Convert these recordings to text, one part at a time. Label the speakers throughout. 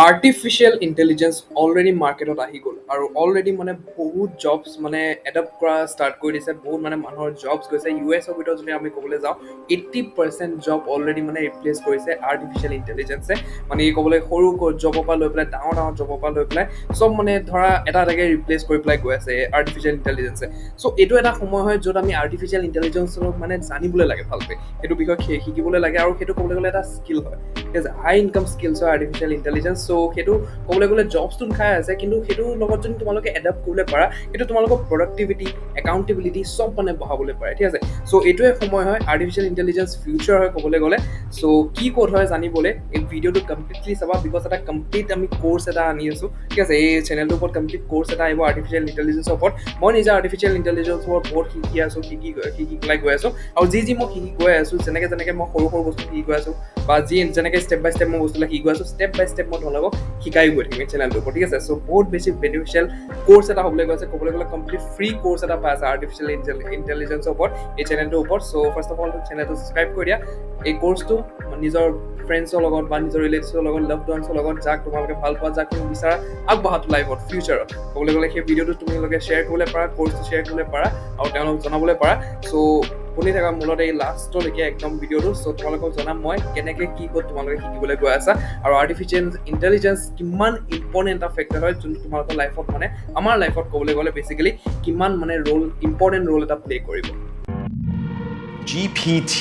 Speaker 1: Artificial intelligence already মাৰ্কেটত আহি গ'ল আৰু অলৰেডি মানে বহুত জবছ মানে এডপ্ট কৰা ষ্টাৰ্ট কৰি দিছে বহুত মানে মানুহৰ জবছ গৈছে US ভিতৰত যদি আমি ক'বলৈ যাওঁ 80% জব অলৰেডি মানে ৰিপ্লেচ কৰিছে আৰ্টিফিচিয়েল ইণ্টেলিজেঞ্চে মানে ক'বলৈ সৰু জবৰ পৰা লৈ পেলাই ডাঙৰ ডাঙৰ জবৰ পৰা লৈ পেলাই চব মানে ধৰা এটা এটাকে ৰিপ্লেচ কৰি পেলাই গৈ আছে আৰ্টিফিচিয়েল ইণ্টেলিজেঞ্চে চ' এইটো এটা সময় হয় য'ত আমি আৰ্টিফিচিয়েল ইণ্টেলিজেঞ্চক মানে জানিবলৈ লাগে ভালকৈ সেইটো বিষয়ে শিকিবলৈ লাগে আৰু সেইটো ক'বলৈ গ'লে এটা স্কিল হয় ঠিক আছে হাই ইনকাম স্কিলছ হয় আৰ্টিফিচিয়েল ইণ্টেলিজেঞ্চ চ' সেইটো ক'বলৈ গ'লে জবছটো খাই আছে কিন্তু সেইটোৰ লগত যদি তোমালোকে এডাপ্ট কৰিবলৈ পাৰা সেইটো তোমালোকৰ প্ৰডাক্টিভিটি একাউণ্টেবিলিটি চব মানে বঢ়াবলৈ পাৰে ঠিক আছে চ' এইটোৱে সময় হয় আৰ্টিফিচিয়েল ইণ্টেলিজেঞ্চ ফিউচাৰ হয় ক'বলৈ গ'লে চ' কি ক'ত হয় জানিবলৈ এই ভিডিঅ'টো কমপ্লিটলি চাবা বিকজ এটা কমপ্লিট আমি কোৰ্চ এটা আনি আছোঁ ঠিক আছে এই চেনেলটোৰ ওপৰত কমপ্লিট কোৰ্চ এটা আহিব আৰ্টিফিচিয়েল ইণ্টেলিজেঞ্চৰ ওপৰত মই নিজে আৰ্টিফিচিয়েল ইণ্টেলিজেঞ্চৰ ওপৰত বহুত শিকি আছোঁ শিকি পেলাই গৈ আছোঁ আৰু যি মই শিকি গৈ আছোঁ যেনেকৈ মই সৰু সৰু বস্তু শিকি গৈ আছোঁ বা যেনেকৈ ষ্টেপ বাই ষ্টেপ মই বস্তুবিলাক শিকি গৈ আছোঁ ষ্টেপ বাই ষ্টেপ মই তোমালোকক শিকাই গৈ থাকিম এই চেনেলটোৰ ওপৰত ঠিক আছে চ' বহুত বেছি বেনিফিচিয়েল কোৰ্চ এটা হ'বলৈ গৈছে ক'বলৈ গ'লে কমপ্লিট ফ্ৰী কোৰ্চ এটা পাই আছে আৰ্টিফিচিয়েল ইণ্টেলিজেঞ্চৰ ওপৰত এই চেনেলটোৰ ওপৰত চ' ফাৰ্ষ্ট অফ অল চেনেলটো ছাবস্ক্ৰাইব কৰি দিয়া এই কোৰ্চটো নিজৰ ফ্ৰেণ্ডছৰ লগত বা নিজৰ ৰিলেটিভছৰ লগত লাভড ওৱানছৰ লগত যাক তোমালোকে ভাল পোৱা যাক তুমি বিচাৰা আগবঢ়াটো লাইফত ফিউচাৰত ক'বলৈ গ'লে সেই ভিডিঅ'টো তোমালোকে শ্বেয়াৰ কৰিবলৈ পাৰা কোৰ্চটো শ্বেয়াৰ কৰিবলৈ পাৰা আৰু তেওঁলোকক জনাবলৈ পাৰা চ' শুনি থকা মূলত এই লাষ্টলৈকে একদম ভিডিঅ'টো চ' তোমালোকক জনাম মই কেনেকৈ কি ক'ত তোমালোকে শিকিবলৈ গৈ আছা আৰু আৰ্টিফিচিয়েল ইণ্টেলিজেঞ্চ কিমান ইম্পৰ্টেণ্ট এটা ফেক্টৰ হয় যোনটো তোমালোকৰ লাইফত মানে আমাৰ লাইফত ক'বলৈ গ'লে বেচিকেলি কিমান মানে ইম্পৰ্টেণ্ট ৰোল এটা প্লে কৰিব
Speaker 2: GPT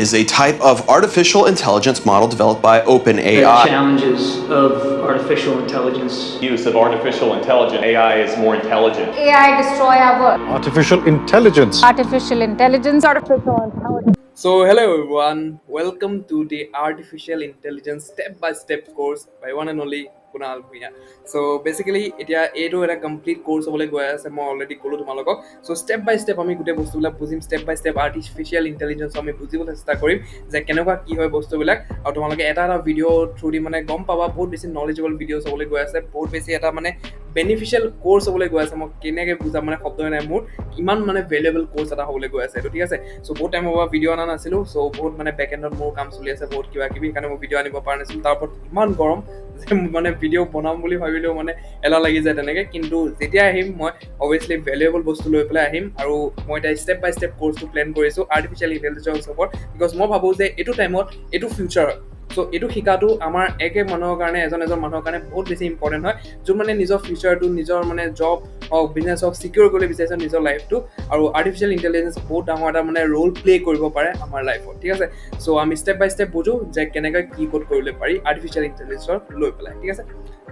Speaker 2: is a type of artificial intelligence model developed by OpenAI.
Speaker 3: The challenges of artificial intelligence.
Speaker 4: Use of artificial intelligence. AI is more intelligent.
Speaker 5: AI destroy our world.
Speaker 6: Artificial intelligence.
Speaker 5: Artificial intelligence. Artificial intelligence.
Speaker 1: So hello everyone, welcome to the Artificial Intelligence Step-by-Step course by one and only Kunal Bhuyan. So basically এতিয়া এইটো এটা complete course হ'বলৈ গৈ আছে মই already ক'লোঁ তোমালোকক চ' step by step আমি গোটেই বস্তুবিলাক বুজিম step by step artificial intelligence আমি বুজিবলৈ চেষ্টা কৰিম যে কেনেকুৱা কি হয় বস্তুবিলাক আৰু তোমালোকে এটা এটা ভিডিঅ' থ্ৰু দি মানে গম পাবা বহুত বেছি নলেজেবল ভিডিঅ'ছ হ'বলৈ গৈ আছে বহুত বেছি এটা মানে বেনিফিচিয়েল কোৰ্চ হ'বলৈ গৈ আছে মই কেনেকৈ বুজাম মানে শব্দই নাই মোৰ কিমান মানে ভেলুৱেবল কোৰ্চ এটা হ'বলৈ গৈ আছে এইটো ঠিক আছে চ' বহুত টাইমৰ পৰা ভিডিঅ' অনা নাছিলোঁ চ' বহুত মানে বেক এণ্ডত মোৰ কাম চলি আছে বহুত কিবা কিবি সেইকাৰণে মই ভিডিঅ' আনিব পৰা নাছিলোঁ তাৰ ওপৰত ইমান গৰম যে মানে ভিডিঅ' বনাম বুলি ভাবিলেও মানে এলাহ লাগি যায় তেনেকৈ কিন্তু যেতিয়া আহিম মই অভিয়াছলি ভেলুৱেবল বস্তু লৈ পেলাই আহিম আৰু মই এতিয়া ষ্টেপ বাই ষ্টেপ কোৰ্চটো প্লেন কৰিছোঁ আৰ্টিফিচিয়েল ইণ্টেলিজেঞ্চৰ ওপৰত বিকজ মই ভাবোঁ যে এইটো টাইমত এইটো ফিউচাৰ হয় চ' এইটো শিকাটো আমাৰ একে মানুহৰ কাৰণে এজন মানুহৰ কাৰণে বহুত বেছি ইম্পৰ্টেণ্ট হয় যোন মানে নিজৰ ফিউচাৰটো নিজৰ মানে জব হওক বিজনেছ হওক চিকিউৰ কৰিবলৈ বিচাৰিছে নিজৰ লাইফটো আৰু আৰ্টিফিচিয়েল ইণ্টেলিজেঞ্চ বহুত ডাঙৰ এটা মানে ৰোল প্লে কৰিব পাৰে আমাৰ লাইফত ঠিক আছে চ' আমি ষ্টেপ বাই ষ্টেপ বুজোঁ যে কেনেকৈ কি ক'ত কৰিবলৈ পাৰি আৰ্টিফিচিয়েল ইণ্টেলিজেঞ্চৰ লৈ পেলাই ঠিক আছে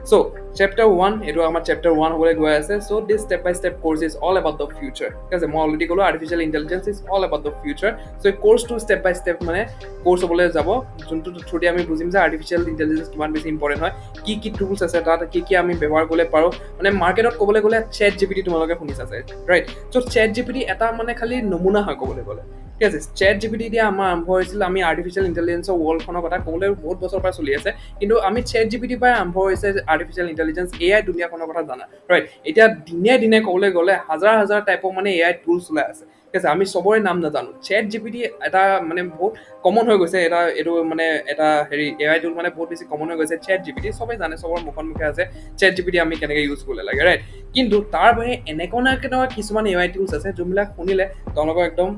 Speaker 1: চ' চেপ্টাৰ 1 এইটো আমাৰ চেপ্টাৰ 1 হ'বলৈ গৈ আছে so' this step by step course is all about the future ঠিক আছে মই অলৰেডি ক'লোঁ artificial intelligence is all about the future so' এই কোৰ্চটো ষ্টেপ বাই ষ্টেপ মানে কোৰ্চ হ'বলৈ যাব যোনটো থ্ৰুদি আমি বুজিম যে আৰ্টিফিচিয়েল ইণ্টেলিজেঞ্চ কিমান বেছি ইম্পৰ্টেণ্ট হয় কি টুলছ আছে তাত কি আমি ব্যৱহাৰ কৰিবলৈ পাৰোঁ মানে মাৰ্কেটত ক'বলৈ গ'লে চেট জিপিটি তোমালোকে শুনিছা চাগে ৰাইট চ' চেট জিপিটি এটা মানে খালি নমুনা হয় ক'বলৈ গ'লে ঠিক আছে চেট জিপিটি দিয়া আমাৰ আৰম্ভ হৈছিল আমি আৰ্টিফিচিয়েল ইণ্টেলিজেঞ্চৰ ৱৰ্ল্ডখনৰ কথা ক'বলৈ বহুত বছৰৰ পৰা চলি আছে কিন্তু আমি চেট জিপিটিৰ পৰাই আৰম্ভ হৈছে আৰ্টিফিচিয়েল ইণ্টেলিজেঞ্চ AI দুনিয়াখনৰ কথা জানা ৰাইট এতিয়া দিনে দিনে ক'বলৈ গ'লে হাজাৰ টাইপৰ মানে AI টুলছ ওলাই আছে ঠিক আছে আমি চবৰে নাম নাজানো চেট জিপিটি এটা মানে বহুত কমন হৈ গৈছে এইটো মানে এটা AI টুল মানে বহুত বেছি কমন হৈ গৈছে চেট জিপিটি চবেই জানে চবৰ মুখে আছে চেট জিপিটি আমি কেনেকৈ ইউজ কৰিব লাগে ৰাইট কিন্তু তাৰ বাহিৰে এনেকুৱা কিছুমান AI টুলছ আছে যোনবিলাক শুনিলে তেওঁলোকৰ একদম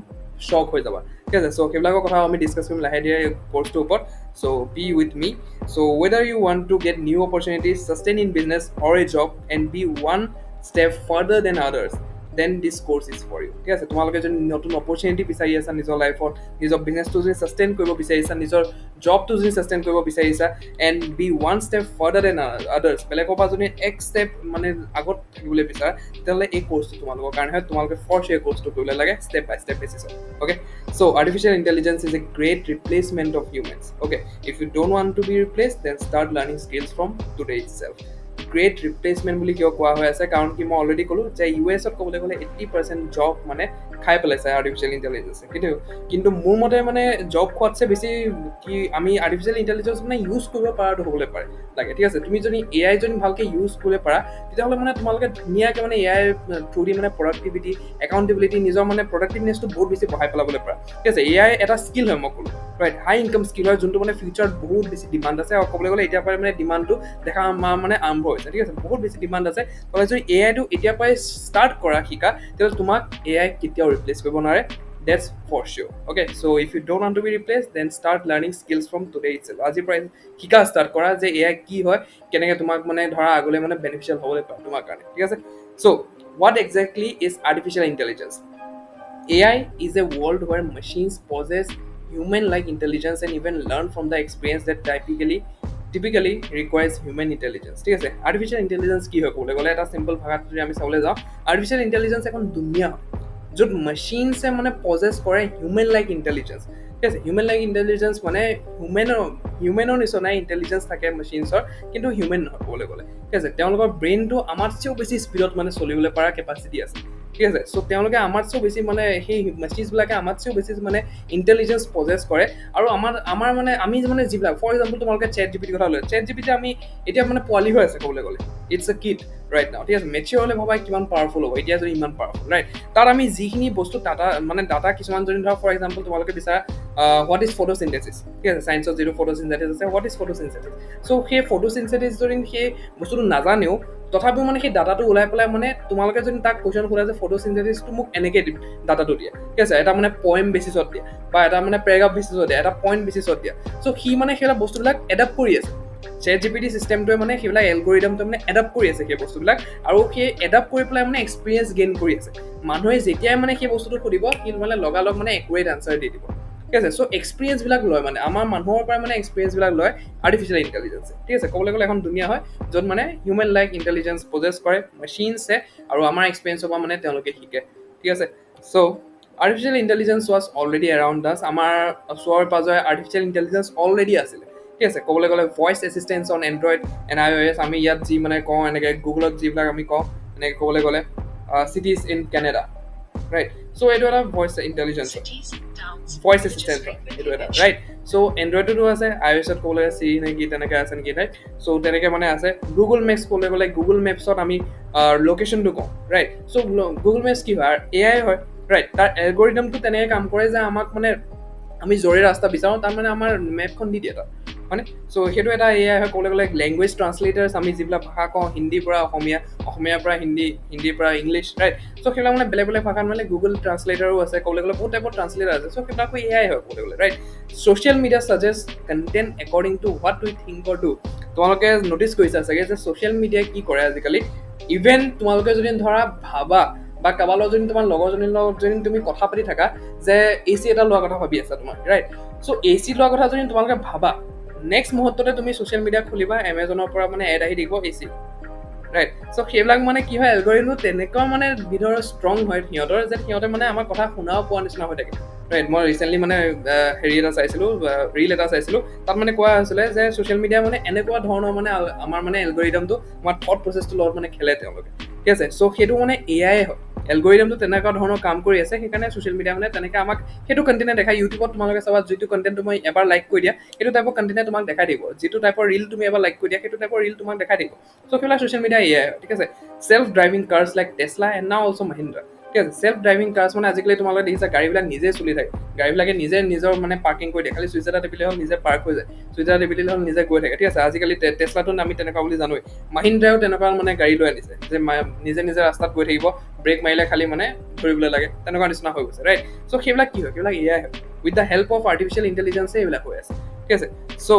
Speaker 1: শ্বক হৈ যাবা ঠিক আছে চ' সেইবিলাকৰ কথা আমি ডিছকাছ কৰিম লাহে ধীৰে কোৰ্চটোৰ ওপৰত so' be with me so' whether you want to get new opportunities sustain in business or a job and be one step further than others then this course is for you ঠিক আছে তোমালোকে যদি নতুন opportunity বিচাৰি আছা নিজৰ লাইফত নিজৰ বিজনেছটো যদি ছাষ্টেইন কৰিব বিচাৰিছা নিজৰ জবটো যদি ছাষ্টেইন কৰিব বিচাৰিছা and be one step further than others বেলেগৰ পৰা যদি এক ষ্টেপ মানে আগত থাকিবলৈ বিচাৰা তেতিয়াহ'লে এই কোৰ্চটো তোমালোকৰ কাৰণে হয় তোমালোকে ফৰ্চ এই কোৰ্চটো কৰিবলৈ লাগে ষ্টেপ বাই ষ্টেপ বেচিছত okay so' artificial intelligence is a great replacement of humans okay if you don't want to be replace then start learning skills from today itself great replacement বুলি কিয় কোৱা হৈ আছে কাৰণ কি মই অলৰেডি ক'লোঁ যে US-ত ক'বলৈ গ'লে 80% জব মানে খাই পেলাইছে আৰ্টিফিচিয়েল ইণ্টেলিজেঞ্চে কিন্তু মোৰ মতে মানে জব খোৱাতছে বেছি কি আমি আৰ্টিফিচিয়েল ইণ্টেলিজেঞ্চ মানে ইউজ কৰিব পৰাটো হ'বলৈ পাৰে লাগে ঠিক আছে তুমি যদি AI যদি ভালকৈ ইউজ কৰিব পাৰা তেতিয়াহ'লে মানে তোমালোকে ধুনীয়াকৈ মানে AI থ্ৰু দি মানে প্ৰডাক্টিভিটি একাউণ্টেবিলিটি নিজৰ মানে প্ৰডাক্টিভনেছটো বহুত বেছি বঢ়াই পেলাবলৈ পাৰা ঠিক আছে AI এটা স্কিল হয় মই ক'লোঁ ৰাইট হাই ইনকাম স্কিলৰ যোনটো মানে ফিউচাৰত বহুত বেছি ডিমাণ্ড আছে আৰু ক'বলৈ গ'লে এতিয়াৰ পৰাই মানে ডিমাণ্ডটো দেখা মানে আৰম্ভ হৈছে ঠিক আছে বহুত বেছি ডিমাণ্ড আছে তলে যদি এআইটো এতিয়াৰ পৰাই ষ্টাৰ্ট কৰা শিকা তেতিয়াহ'লে তোমাক এআই কেতিয়াও ৰিপ্লেচ কৰিব নোৱাৰে that's for sure okay so if you don't want to be replaced then start learning skills from today itself আজিৰ পৰা শিকা ষ্টাৰ্ট কৰা যে এআই কি হয় কেনেকৈ তোমাক মানে ধৰা আগলৈ মানে বেনিফিচিয়েল হ'বলৈ পায় তোমাৰ কাৰণে ঠিক আছে so what exactly is artificial intelligence AI is a world where machines possess human-like intelligence and even learn from the experience that typically requires human intelligence. ঠিক আছে artificial intelligence কি হয় ক'বলৈ গ'লে এটা simple ভাষাত যদি আমি চাবলৈ যাওঁ artificial intelligence এখন দুনিয়া হয় য'ত মেচিনছে মানে পজেছ কৰে হিউমেন-লাইক ইণ্টেলিজেঞ্চ ঠিক আছে হিউমেন-লাইক ইণ্টেলিজেঞ্চ মানে হিউমেনৰ নিচিনাই ইণ্টেলিজেঞ্চ থাকে মেচিনছৰ কিন্তু হিউমেন নহয় ক'বলৈ গ'লে ঠিক আছে তেওঁলোকৰ ব্ৰেইনটো আমাতছেও বেছি স্পীডত মানে চলিবলৈ পৰা কেপাচিটি আছে ঠিক আছে চ' তেওঁলোকে আমাতছেও বেছি মানে সেই মেচিনছবিলাকে আমাতছেও বেছি মানে ইণ্টেলিজেঞ্চ পজেছ কৰে আৰু আমাৰ মানে আমি মানে যিবিলাক ফৰ এক্সাম্পল তোমালোকে চেট জিপিটিৰ কথা লৈ চেট জিপিটি আমি এতিয়া মানে পোৱালি হৈ আছে ক'বলৈ গ'লে it's a kid right now ঠিক আছে মেচিয়ৰ হ'লে ভাবা কিমান পাৱাৰফুল হ'ব এতিয়া যদি ইমান পাৱাৰফুল ৰাইট তাত আমি যিখিনি বস্তু ডাটা কিছুমান যদি ধৰক ফৰ এক্সাম্পল তোমালোকে বিচাৰা হোৱাট ইজ ফটোচিনথেচিছ ঠিক আছে চায়েন্সত যিটো ফটোচিনথেচিছ আছে হোৱাট ইজ ফটোচিনথেচিছ চ' সেই ফটোচিনথেচিছ যদি সেই বস্তুটো নাজানেও তথাপিও মানে সেই ডাটাটো ওলাই পেলাই মানে তোমালোকে যদি তাক কুৱেশ্যন সোধা যে ফটোচিনথেচিছটো মোক এনেকৈ ডাটাটো দিয়ে ঠিক আছে এটা মানে পইম বেচিছত দিয়ে বা এটা মানে পেৰাগ্ৰাফ বেচিছত দিয়ে এটা পইণ্ট বেচিছত দিয়ে চ' সি মানে সেইবিলাক বস্তুবিলাক এডাপ্ট কৰি আছে চেট জিপিটি চিষ্টেমটোৱে মানে সেইবিলাক এলগৰিদমটো মানে এডাপ্ট কৰি আছে সেই বস্তুবিলাক আৰু সেই এডাপ্ট কৰি পেলাই মানে এক্সপিৰিয়েঞ্চ গেইন কৰি আছে মানুহে যেতিয়াই মানে সেই বস্তুটো সুধিব সি মানে লগালগ মানে একুৰেট আনচাৰ দি দিব ঠিক আছে চ' এক্সপিৰিয়েঞ্চবিলাক লয় মানে আমাৰ মানুহৰ পৰা মানে এক্সপিৰিয়েঞ্চবিলাক লয় আৰ্টিফিচিয়েল ইণ্টেলিজেঞ্চে ঠিক আছে ক'বলৈ গ'লে এখন দুনিয়া হয় য'ত মানে হিউমেন লাইক ইণ্টেলিজেঞ্চ পজেছ কৰে মেচিনছে আৰু আমাৰ এক্সপিৰিয়েঞ্চৰ পৰা মানে তেওঁলোকে শিকে ঠিক আছে so' artificial intelligence was already around us আমাৰ ওচৰে পাজৰে আৰ্টিফিচিয়েল ইণ্টেলিজেঞ্চ অলৰেডি আছিলে ঠিক আছে ক'বলৈ গ'লে voice assistance on Android and iOS আমি ইয়াত যি মানে কওঁ এনেকৈ গুগলত যিবিলাক আমি কওঁ এনেকৈ ক'বলৈ গ'লে cities in Canada right so' এইটো এটা ভইচ ইণ্টেলিজেঞ্চ ভইচ এছিষ্টেঞ্চ হয় এইটো এটা ৰাইট চ' এণ্ড্ৰইডতো আছে iOSত ক'বলৈ চিৰি নেকি তেনেকৈ আছে নেকি ৰাইট চ' তেনেকৈ মানে আছে গুগল মেপছ ক'বলৈ গ'লে গুগল মেপছত আমি লোকেশ্যনটো কওঁ ৰাইট চ' গুগল মেপছ কি হয় এআই হয় ৰাইট তাৰ এলগৰিদমটো তেনেকৈ কাম কৰে যে আমাক মানে আমি য'ৰে ৰাস্তা বিচাৰোঁ তাৰ মানে আমাৰ মেপখন দি দিয়ে তাত হয়নে চ' সেইটো এটা এআই হয় ক'বলৈ গ'লে লেংগুৱেজ ট্ৰান্সলেটাৰ্ছ আমি যিবিলাক ভাষা কওঁ হিন্দীৰ পৰা অসমীয়া অসমীয়াৰ পৰা হিন্দী হিন্দীৰ পৰা ইংলিছ ৰাইট চ' সেইবিলাক মানে বেলেগ বেলেগ ভাষাত মানে গুগল ট্ৰান্সলেটাৰো আছে ক'বলৈ গ'লে বহুত টাইপৰ ট্ৰান্সলেটাৰ আছে চ' সেইবিলাকো এআই হয় ক'বলৈ গ'লে right social media suggest content according to what we think or do তোমালোকে ন'টিছ কৰিছা চাগে যে ছ'চিয়েল মিডিয়াই কি কৰে আজিকালি ইভেন তোমালোকে যদি ধৰা ভাবা বা কাৰোবাৰ লগত যদি তোমাৰ লগৰজনীৰ লগত যদি তুমি কথা পাতি থাকা যে AC এটা লোৱাৰ কথা ভাবি আছা তোমাৰ ৰাইট চ' AC লোৱাৰ কথা যদি তোমালোকে ভাবা নেক্সট মুহূৰ্ততে তুমি ছ'চিয়েল মিডিয়া খুলিবা এমেজনৰ পৰা মানে এড আহি থাকিব AC ৰাইট চ' সেইবিলাক মানে কি হয় এলগৰিদমটো তেনেকুৱা মানে বিধৰ ষ্ট্ৰং হয় সিহঁতৰ যে সিহঁতে মানে আমাৰ কথা শুনাও পোৱা নিচিনা হৈ থাকে ৰাইট মই ৰিচেণ্টলি মানে হেৰি এটা চাইছিলোঁ ৰিল এটা চাইছিলোঁ তাত মানে কোৱা হৈছিলে যে ছ'চিয়েল মিডিয়া মানে এনেকুৱা ধৰণৰ মানে আমাৰ মানে এলগৰিদমটো আমাৰ থট প্ৰচেছটোৰ লগত মানে খেলে তেওঁলোকে ঠিক আছে চ' সেইটো মানে এআই হয় এলগৰিদমটো তেনেকুৱা ধৰণৰ কাম কৰি আছে সেইকাৰণে ছ'চিয়েল মিডিয়া মানে তেনেকৈ আমাক সেইটো কণ্টেণ্টে দেখায় ইউটিউবত তোমালোকে চাবা যিটো কণ্টেণ্ট তুমি এবাৰ লাইক কৰি দিয়া সেইটো টাইপৰ কণ্টেণ্টে তোমাক দেখাই দিব যিটো টাইপৰ ৰিল তুমি এবাৰ লাইক কৰি দিয়া সেইটো টাইপৰ ৰিল তোমাক দেখাই দিব চ' সেইবিলাক ছ'চিয়েল মিডিয়া এআই হয় ঠিক আছে self driving curse like Tesla and নাও অলছ' মহিন্দ্ৰা ঠিক আছে চেল্ফ ড্ৰাইভিং কাৰ্ছ মানে আজিকালি তোমালোকে দেখিছা গাড়ীবিলাক নিজে চলি থাকে গাড়ীবিলাকে নিজে নিজৰ মানে পাৰ্কিং কৰি দিয়ে খালি চুইচ এটা টিপিলে হ'ল নিজে পাৰ্ক হৈ যায় চুইচ এটা টিপিলে হ'ল নিজে গৈ থাকে ঠিক আছে আজিকালি টেছলাটো আমি তেনেকুৱা বুলি জানোৱেই মহিন্দ্ৰাও তেনেকুৱা মানে গাড়ী লৈ আনিছে যে নিজে নিজে ৰাস্তাত গৈ থাকিব ব্ৰেক মাৰিলে খালি মানে ধৰিবলৈ লাগে তেনেকুৱা নিচিনা হৈ গৈছে ৰাইট চ' সেইবিলাক কি হয় সেইবিলাক এআই হয় with the help of artificial ইণ্টেলিজেঞ্চে এইবিলাক হৈ আছে ঠিক আছে so'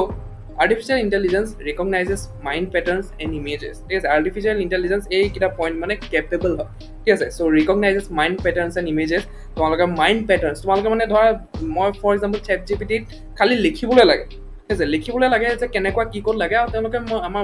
Speaker 1: artificial intelligence recognizes mind patterns and images ঠিক আছে আৰ্টিফিচিয়েল ইণ্টেলিজেঞ্চ এইকেইটা পইণ্ট মানে কেপেবল হয় ঠিক আছে so' recognizes mind patterns and images তোমালোকে মাইণ্ড পেটাৰ্নছ তোমালোকে মানে ধৰা মই ফৰ এক্সাম্পল চেট জিপিটিত খালি লিখিবলৈ লাগে ঠিক আছে লিখিবলৈ লাগে যে কেনেকুৱা কি ক'ত লাগে আৰু তেওঁলোকে আমাৰ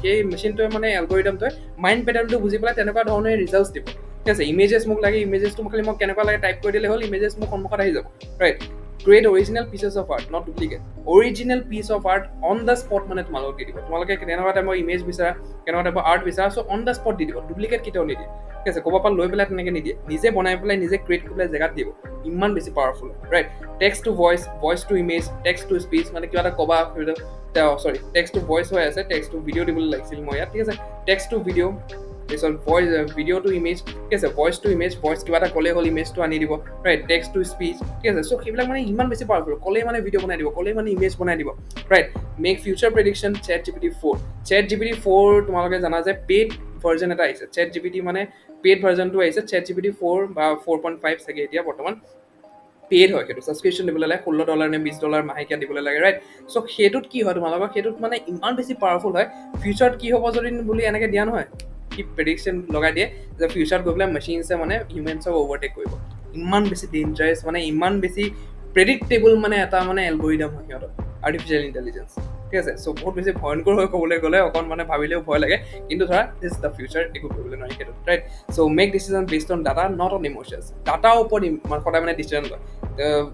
Speaker 1: সেই মেচিনটোৱে মানে এলগৰিদমটোৱে মাইণ্ড পেটাৰ্নটো বুজি পেলাই তেনেকুৱা ধৰণে ৰিজাল্টছ দিব ঠিক আছে ইমেজেছ মোক লাগে ইমেজেছটো খালি মোক কেনেকুৱা লাগে টাইপ কৰি দিলে হ'ল ইমেজেছ মোক সন্মুখত আহি যাব right create original pieces of art not duplicate original piece of art on the spot মানে তোমালোকক দি দিব তোমালোকে কেনেকুৱা টাইপৰ ইমেজ বিচাৰা কেনেকুৱা টাইপৰ আৰ্ট বিচাৰা চ' অন দ্য স্পট দি দিব ডুপ্লিকেট কেতিয়াও নিদিয়ে ঠিক আছে ক'ৰবাৰ পৰা লৈ পেলাই তেনেকৈ নিদিয়ে নিজে বনাই পেলাই নিজে ক্ৰিয়েট কৰি পেলাই জেগাত দিব ইমান বেছি powerful right text to voice voice to image text to speech মানে কিবা এটা ক'বা টেক্সট টু ভইচ হৈ আছে টেক্সট টু ভিডিঅ' দিবলৈ লাগিছিল মই ইয়াত ঠিক আছে টেক্সট টু ভিডিঅ' তাৰপিছত ভইচ ভিডিঅ' টু ইমেজ, ঠিক আছে, ভইচ টু ইমেজ, ভইচ কিবা এটা ক'লেই হ'ল ইমেজটো আনি দিব, ৰাইট, টেক্সট টু স্পীচ, ঠিক আছে, চ' সেইবিলাক মানে ইমান বেছি পাৱাৰফুল, ক'লেই মানে ভিডিঅ' বনাই দিব, ক'লেই মানে ইমেজ বনাই দিব, right. Make future prediction, chat GPT 4 তোমালোকে জানা যে পেইড ভাৰ্জন এটা আহিছে, চেট জিপিটি মানে পেইড ভাৰ্জনটো আহিছে, চেট জিপিটি 4 বা 4.5 চাগে এতিয়া বৰ্তমান পেইড হয়, সেইটো ছাবস্ক্ৰিপশ্যন দিবলৈ লাগে, $16 নে $20 মাহেকীয়া দিবলৈ লাগে, ৰাইট। চ' সেইটোত কি হয় তোমালোকৰ, সেইটোত মানে ইমান বেছি পাৱাৰফুল হয়, ফিউচাৰত কি হ'ব যদি বুলি এনেকৈ দিয়া নহয়, কি প্ৰেডিকশ্যন লগাই দিয়ে যে ফিউচাৰত গৈ পেলাই মেচিনছে মানে হিউমেনছক অভাৰটেক কৰিব, ইমান বেছি ডেঞ্জাৰাছ, মানে ইমান বেছি প্ৰেডিক্টেবল মানে এটা মানে এলগৰিদম হয় সিহঁতৰ আৰ্টিফিচিয়েল ইণ্টেলিজেঞ্চ, ঠিক আছে। চ' বহুত বেছি ভয়ংকৰ হৈ ক'বলৈ গ'লে অকণ মানে ভাবিলেও ভয় লাগে, কিন্তু ধৰা দিছ দ্য ফিউচাৰ, একো কৰিবলৈ নোৱাৰি সেইটোত, right. So' make decision based on data, not on emotions, ডাটাৰ ওপৰত সদায় মানে ডিচিজন লয়।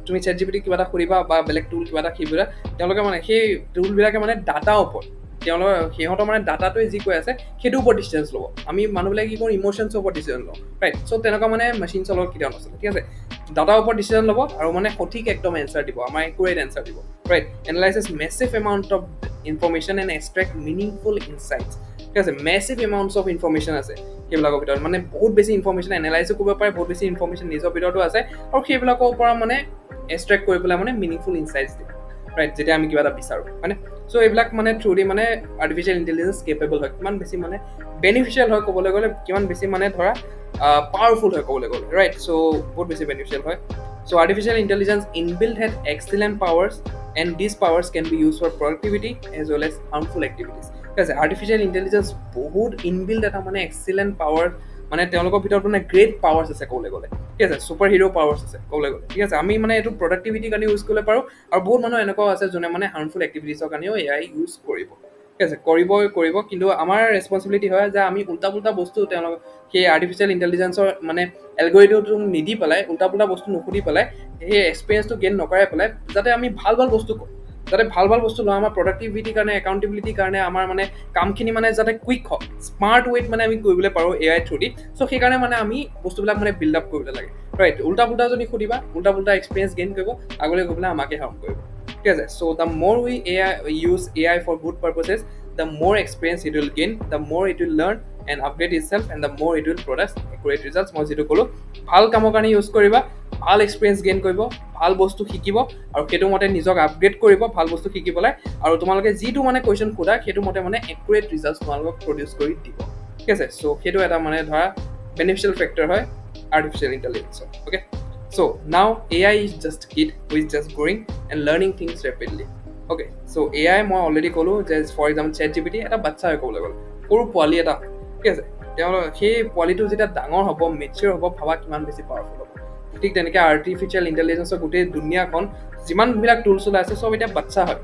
Speaker 1: তুমি চেট জিপিটি কিবা এটা সুধিবা বা বেলেগ টুল কিবা এটা শিকিবা, তেওঁলোকে মানে সেই টুলবিলাকে মানে ডাটাৰ ওপৰত, তেওঁলোকৰ সিহঁতৰ মানে ডাটাটোৱে যি কৈ আছে সেইটোৰ ওপৰত ডিচিশ্যনছ ল'ব। আমি মানুহবিলাকে কি কৰোঁ, ইম'চনছৰ ওপৰত ডিচিশ্যন লওঁ, ৰাইট। চ' তেনেকুৱা মানে মেচিনছৰ লগত কেতিয়াও নচলে, ঠিক আছে। ডাটাৰ ওপৰত ডিচিশ্যন ল'ব আৰু মানে সঠিক একদম এনচাৰ দিব, আমাৰ একুৰেট এনচাৰ দিব, right. Analysis massive amount of information and extract meaningful insights, ঠিক আছে। মেছিভ এমাউণ্টছ অফ ইনফৰ্মেশ্যন আছে সেইবিলাকৰ ভিতৰত, মানে বহুত বেছি ইনফৰ্মেশ্যন এনালাইজো কৰিব পাৰে, বহুত বেছি ইনফৰ্মেশ্যন নিজৰ ভিতৰতো আছে, আৰু সেইবিলাকৰ পৰা মানে এক্সট্ৰেক্ট কৰি পেলাই মানে মিনিংফুল ইনচাইটছ দিয়ে, ৰাইট, যেতিয়া আমি কিবা এটা বিচাৰোঁ, হয়নে। চ' এইবিলাক মানে থ্ৰুদি মানে আৰ্টিফিচিয়েল ইণ্টেলিজেঞ্চ কেপেবল হয়, কিমান বেছি মানে বেনিফিচিয়েল হয় ক'বলৈ গ'লে, কিমান বেছি মানে ধৰা পাৱাৰফুল হয় ক'বলৈ গ'লে, ৰাইট। চ' বহুত বেছি বেনিফিচিয়েল হয়। So' artificial intelligence inbuilt had excellent powers and this powers can be use for productivity as well as harmful activities, ঠিক আছে। আৰ্টিফিচিয়েল ইণ্টেলিজেঞ্চ বহুত ইনবিল্ড এটা মানে এক্সিলেণ্ট পাৱাৰ, মানে তেওঁলোকৰ ভিতৰত মানে গ্ৰেট পাৱাৰ্ছ আছে ক'বলৈ গ'লে, ঠিক আছে, ছুপাৰ হিৰ' পাৱাৰ্ছ আছে ক'বলৈ গ'লে, ঠিক আছে। আমি মানে এইটো প্ৰডাক্টিভিটিৰ কাৰণে ইউজ কৰিব পাৰোঁ, আৰু বহুত মানুহ এনেকুৱাও আছে যোনে মানে হাৰ্মফুল এক্টিভিটিছৰ কাৰণেও এআই ইউজ কৰিব, ঠিক আছে, কৰিব, কিন্তু আমাৰ ৰেচপনচিবিলিটি হয় যে আমি উল্টা পুল্টা বস্তু তেওঁলোক সেই আৰ্টিফিচিয়েল ইণ্টেলিজেঞ্চৰ মানে এলগৰিথমটো নিদি পেলাই, উল্টা পুল্টা বস্তু নুসুধি পেলাই, সেই এক্সপিৰিয়েঞ্চটো গেইন নকৰাই পেলাই, যাতে আমি ভাল ভাল বস্তু কওঁ, যাতে ভাল ভাল বস্তু লওঁ, আমাৰ প্ৰডাক্টিভিটিৰ কাৰণে, একাউণ্টেবিলিটিৰ কাৰণে, আমাৰ মানে কামখিনি মানে যাতে কুইক হওক, স্মাৰ্ট ৱেত মানে আমি কৰিবলৈ পাৰোঁ এআই থ্ৰুদি। চ' সেইকাৰণে মানে আমি বস্তুবিলাক মানে বিল্ড আপ কৰিবলৈ লাগে, ৰাইট। উল্টা পুল্টা যদি সুধিবা, উল্টা পুল্টা এক্সপিৰিয়েঞ্চ গেইন কৰিব, আগলৈ গৈ পেলাই আমাকে হাৰ্ম কৰিব, ঠিক আছে। So' the more we use AI for good purposes, the more experience it will gain, the more it will learn and upgrade itself, and the more it will produce accurate results. মই যিটো ক'লোঁ, ভাল কামৰ কাৰণে use কৰিবা, ভাল experience gain কৰিব, ভাল বস্তু শিকিব, আৰু সেইটো মতে নিজক আপগ্ৰেড কৰিব ভাল বস্তু শিকি পেলাই, আৰু তোমালোকে যিটো মানে কুৱেশ্যন সোধা সেইটো মতে মানে একুৰেট ৰিজাল্টছ তোমালোকক প্ৰডিউচ কৰি দিব, ঠিক আছে। চ' সেইটো এটা মানে ধৰা বেনিফিচিয়েল ফেক্টৰ হয় আৰ্টিফিচিয়েল ইণ্টেলিজেঞ্চৰ, অ'কে। চ' নাও AI is just a kid who is just growing and learning things rapidly. Okay, so' AI মই অলৰেডি ক'লোঁ যে ফৰ এক্সাম্পল চেট জিপিটি এটা বাচ্চা হৈ ক'বলৈ গ'লে, সৰু পোৱালি এটা, ঠিক আছে। সেই পোৱালিটো যেতিয়া ডাঙৰ হ'ব, মেচিয়ৰ হ'ব, ভাবা কিমান বেছি পাৱাৰফুল হ'ব। ঠিক তেনেকৈ আৰ্টিফিচিয়েল ইণ্টেলিজেঞ্চৰ গোটেই দুনিয়াখন যিমানবিলাক টুলছ ওলাই আছে, চব এতিয়া বাচ্চা হয়,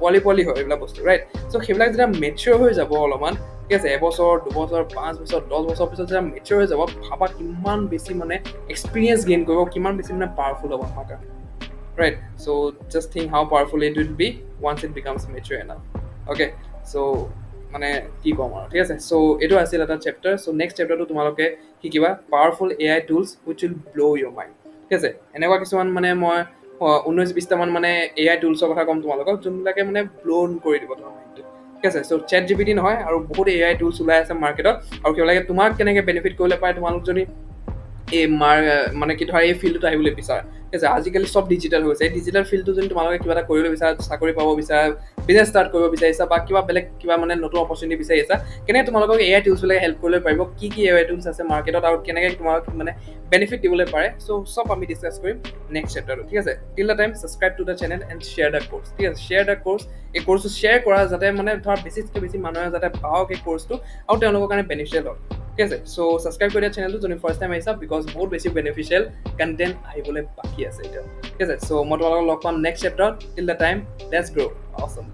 Speaker 1: পোৱালি হয় এইবিলাক বস্তু, ৰাইট। চ' সেইবিলাক যেতিয়া মেচিয়ৰ হৈ যাব অলপমান, ঠিক আছে, এবছৰ, 2 বছৰ, 5 বছৰ, 10 বছৰ পিছত যেতিয়া মেচিয়ৰ হৈ যাব, ভাবা কিমান বেছি মানে এক্সপিৰিয়েঞ্চ গেইন কৰিব, কিমান বেছি মানে পাৱাৰফুল হ'ব আমাৰ কাৰণে, right. So just think how powerful it will be once it becomes mature enough. Okay, so মানে কি ক'ম আৰু, ঠিক আছে। চ' এইটো আছিল এটা চেপ্টাৰ। চ' নেক্সট চেপ্টাৰটো তোমালোকে শিকিবা powerful AI tools which will blow' your mind, ঠিক আছে। এনেকুৱা কিছুমান মানে মই 19-20টামান মানে AI টুলছৰ কথা ক'ম তোমালোকক, যোনবিলাকে মানে ব্ল' কৰি দিব তোমাৰ মাইণ্ডটো, ঠিক আছে। চ' চেট জিপিটি নহয়, আৰু বহুত AI টুলছ ওলাই আছে মাৰ্কেটত, আৰু সেইবিলাকে তোমাক কেনেকৈ বেনিফিট কৰিবলৈ পাৰে, তোমালোক যদি এই মানে কি ধৰা এই ফিল্ডটোত আহিবলৈ বিচাৰা, ঠিক আছে। আজিকালি চব ডিজিটেল হৈ গৈছে, এই ডিজিটেল ফিল্ডটো যদি তোমালোকে কিবা এটা কৰিবলৈ বিচাৰা, চাকৰি পাব বিচাৰা, বিজনেছ ষ্টাৰ্ট কৰিব বিচাৰিছা, বা কিবা বেলেগ কিবা মানে নতুন অপৰচুনিটি বিচাৰিছা, কেনেকৈ তোমালোকক AI টুলছবিলাকে হেল্প কৰিব পাৰিব, কি AI টুলছ আছে মাৰ্কেটত, আৰু কেনেকৈ তোমালোক মানে বেনিফিট দিবলৈ পাৰে। চ' চব আমি ডিছকাছ কৰিম নেক্সট চেপ্টাৰটো, ঠিক আছে। টিল the time subscribe to the channel and share the course, ঠিক আছে। শ্বেয়াৰ দ্য কোৰ্চ, এই কোৰ্চটো শ্বেয়াৰ কৰা, যাতে মানে ধৰা বেছিতকৈ বেছি মানুহে যাতে পাওক এই কোৰ্চটো, আৰু তেওঁলোকৰ কাৰণে বেনিফিচিয়েল হওক, ঠিক আছে। চ' ছাবস্ক্ৰাইব কৰি দিয়া চেনেলটো যদি ফাৰ্ষ্ট টাইম আহিছা, বিকজ বহুত বেছি বেনিফিচিয়েল কণ্টেণ্ট আহিবলৈ বাকী আছে এতিয়া, ঠিক আছে। চ' মই তোমালোকক লগ পাম নেক্সট চেপ্টাৰত। টিল the time, let's grow' Assam.